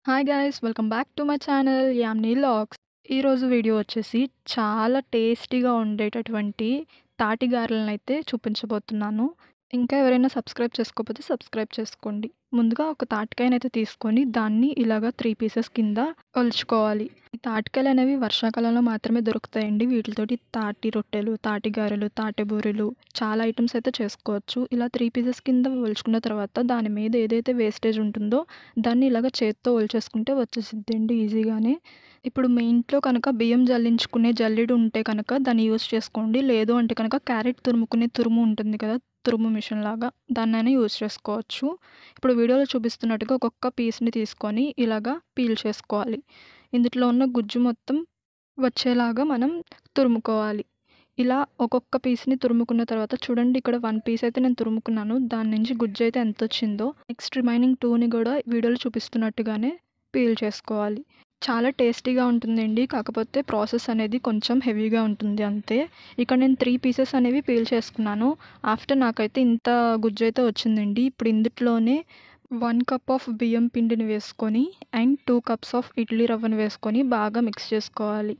Hi guys welcome back to my channel Yamni logs. ఈరోజు video వచ్చేసి చాలా టేస్టీగా ఉండేటటువంటి తాటి గారెలను అయితే చూపించబోతున్నాను. ఇంకా ఎవరైనా సబ్స్క్రైబ్ చేసుకోకపోతే సబ్స్క్రైబ్ చేసుకోండి. ముందుగా ఒక తాటికాయనైతే తీసుకొని దాన్ని ఇలాగా 3 పీసెస్ కింద ఒలుచుకోవాలి. ఈ తాటికాయలు అనేవి వర్షాకాలంలో మాత్రమే దొరుకుతాయండి. వీటితోటి తాటి రొట్టెలు, తాటి గారెలు, తాటి బూరెలు చాలా ఐటమ్స్ అయితే చేసుకోవచ్చు. ఇలా 3 పీసెస్ కింద ఒలుచుకున్న తర్వాత దాని మీద ఏదైతే వేస్టేజ్ ఉంటుందో దాన్ని ఇలాగ చేత్తో ఒలిచేసుకుంటే వచ్చేసిద్దండి ఈజీగానే. ఇప్పుడు మీ ఇంట్లో కనుక బియ్యం జల్లించుకునే జల్లెడ ఉంటే కనుక దాన్ని యూజ్ చేసుకోండి. లేదు అంటే కనుక క్యారెట్ తురుముకునే తురుము ఉంటుంది కదా! తురుము మిషన్ లాగా దాన్నైనా యూజ్ చేసుకోవచ్చు. ఇప్పుడు వీడియోలో చూపిస్తున్నట్టుగా ఒక్కొక్క పీస్‌ని తీసుకొని ఇలాగా పీల్ చేసుకోవాలి. ఇందులో ఉన్న గుజ్జు మొత్తం వచ్చేలాగా మనం తురుముకోవాలి. ఇలా ఒక్కొక్క పీస్‌ని తురుముకున్న తర్వాత చూడండి, ఇక్కడ 1 పీస్ అయితే నేను తురుముకున్నాను. దాని నుంచి గుజ్జు అయితే ఎంతొచ్చిందో. నెక్స్ట్ రిమైనింగ్ 2ని కూడా వీడియోలో చూపిస్తున్నట్టుగానే పీల్ చేసుకోవాలి. చాలా టేస్టీగా ఉంటుందండి. కాకపోతే ప్రాసెస్ అనేది కొంచెం హెవీగా ఉంటుంది అంతే. ఇక్కడ నేను 3 పీసెస్ అనేవి పీల్ చేసుకున్నాను. ఆఫ్టర్ నాకైతే ఇంత గుజ్జయితే వచ్చిందండి. ఇప్పుడు ఇందుట్లోనే 1 కప్ ఆఫ్ బియ్యం పిండిని వేసుకొని అండ్ 2 కప్స్ ఆఫ్ ఇడ్లీ రవ్వను వేసుకొని బాగా మిక్స్ చేసుకోవాలి.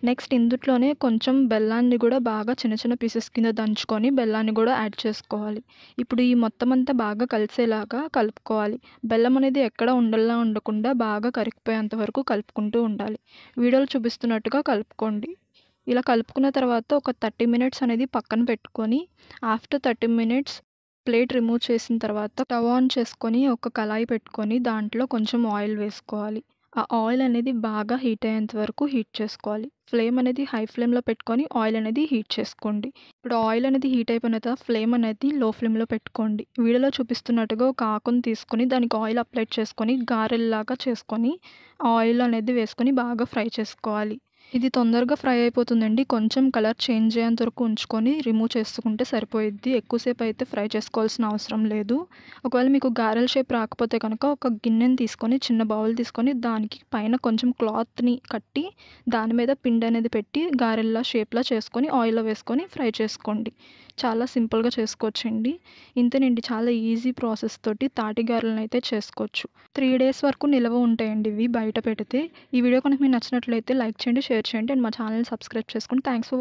నెక్స్ట్ ఇందుట్లోనే కొంచెం బెల్లాన్ని కూడా బాగా చిన్న చిన్న పీసెస్ కింద దంచుకొని బెల్లాన్ని కూడా యాడ్ చేసుకోవాలి. ఇప్పుడు ఈ మొత్తం అంతా బాగా కలిసేలాగా కలుపుకోవాలి. బెల్లం అనేది ఎక్కడ ఉండల్లా ఉండకుండా బాగా కరిగిపోయేంత వరకు కలుపుకుంటూ ఉండాలి. వీడియోలో చూపిస్తున్నట్టుగా కలుపుకోండి. ఇలా కలుపుకున్న తర్వాత ఒక 30 మినిట్స్ అనేది పక్కన పెట్టుకొని ఆఫ్టర్ 30 మినిట్స్ ప్లేట్ రిమూవ్ చేసిన తర్వాత స్టవ్ ఆన్ చేసుకొని ఒక కళాయి పెట్టుకొని దాంట్లో కొంచెం ఆయిల్ వేసుకోవాలి. ఆ ఆయిల్ అనేది బాగా హీట్ అయ్యేంత వరకు హీట్ చేసుకోవాలి. ఫ్లేమ్ అనేది హై ఫ్లేమ్‌లో పెట్టుకొని ఆయిల్ అనేది హీట్ చేసుకోండి. ఇప్పుడు ఆయిల్ అనేది హీట్ అయిపోయిన తర్వాత ఫ్లేమ్ అనేది లో ఫ్లేమ్‌లో పెట్టుకోండి. వీడియోలో చూపిస్తున్నట్టుగా ఒక ఆకుని తీసుకొని దానికి ఆయిల్ అప్లై చేసుకొని గారెల్లాగా చేసుకొని ఆయిల్ అనేది వేసుకొని బాగా ఫ్రై చేసుకోవాలి. ఇది తొందరగా ఫ్రై అయిపోతుందండి. కొంచెం కలర్ చేంజ్ అయ్యేంత వరకు ఉంచుకొని రిమూవ్ చేసుకుంటే సరిపోయిద్ది. ఎక్కువసేపు అయితే ఫ్రై చేసుకోవాల్సిన అవసరం లేదు. ఒకవేళ మీకు గారెల షేప్ రాకపోతే కనుక ఒక గిన్నెని తీసుకొని చిన్న బౌల్ తీసుకొని దానికి పైన కొంచెం క్లాత్‌ని కట్టి దాని మీద పిండి అనేది పెట్టి గారెల్లా షేప్‌లా చేసుకొని ఆయిల్‌లో వేసుకొని ఫ్రై చేసుకోండి. చాలా సింపుల్‌గా చేసుకోవచ్చండి. ఇంతేనండి, చాలా ఈజీ ప్రాసెస్ తోటి తాటి గారెలనైతే చేసుకోవచ్చు. 3 డేస్ వరకు నిల్వ ఉంటాయండి ఇవి బయట పెడితే. ఈ వీడియో కనుక మీకు నచ్చినట్లయితే లైక్ చేయండి, షేర్ చేయండి అండ్ మా ఛానల్‌ని సబ్స్క్రైబ్ చేసుకోండి. Thanks for